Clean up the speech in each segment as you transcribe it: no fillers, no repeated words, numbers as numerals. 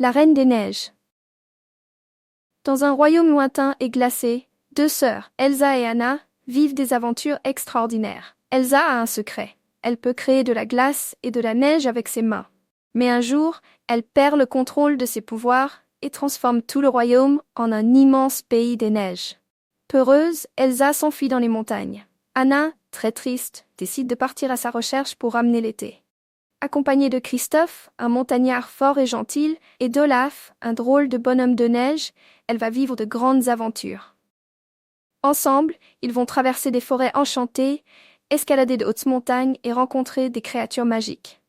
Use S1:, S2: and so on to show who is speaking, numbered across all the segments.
S1: La Reine des Neiges. Dans un royaume lointain et glacé, deux sœurs, Elsa et Anna, vivent des aventures extraordinaires. Elsa a un secret. Elle peut créer de la glace et de la neige avec ses mains. Mais un jour, elle perd le contrôle de ses pouvoirs et transforme tout le royaume en un immense pays des neiges. Peureuse, Elsa s'enfuit dans les montagnes. Anna, très triste, décide de partir à sa recherche pour ramener l'été. Accompagnée de Christophe, un montagnard fort et gentil, et d'Olaf, un drôle de bonhomme de neige, elle va vivre de grandes aventures. Ensemble, ils vont traverser des forêts enchantées, escalader de hautes montagnes et rencontrer des créatures magiques.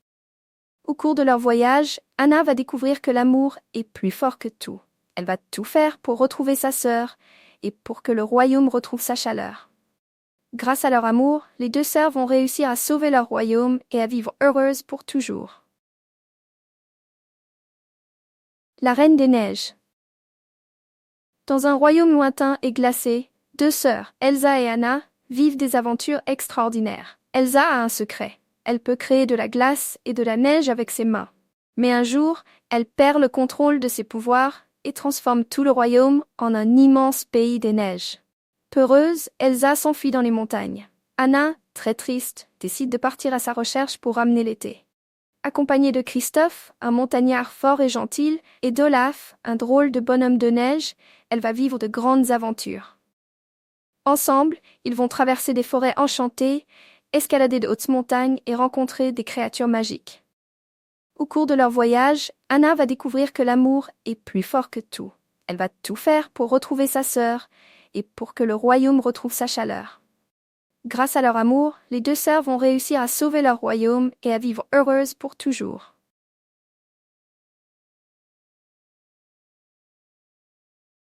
S1: Au cours de leur voyage, Anna va découvrir que l'amour est plus fort que tout. Elle va tout faire pour retrouver sa sœur et pour que le royaume retrouve sa chaleur. Grâce à leur amour, les deux sœurs vont réussir à sauver leur royaume et à vivre heureuses pour toujours. La Reine des Neiges. Dans un royaume lointain et glacé, deux sœurs, Elsa et Anna, vivent des aventures extraordinaires. Elsa a un secret. Elle peut créer de la glace et de la neige avec ses mains. Mais un jour, elle perd le contrôle de ses pouvoirs et transforme tout le royaume en un immense pays des neiges. Peureuse, Elsa s'enfuit dans les montagnes. Anna, très triste, décide de partir à sa recherche pour ramener l'été. Accompagnée de Christophe, un montagnard fort et gentil, et d'Olaf, un drôle de bonhomme de neige, elle va vivre de grandes aventures. Ensemble, ils vont traverser des forêts enchantées, escalader de hautes montagnes et rencontrer des créatures magiques. Au cours de leur voyage, Anna va découvrir que l'amour est plus fort que tout. Elle va tout faire pour retrouver sa sœur et pour que le royaume retrouve sa chaleur. Grâce à leur amour, les deux sœurs vont réussir à sauver leur royaume et à vivre heureuses pour toujours.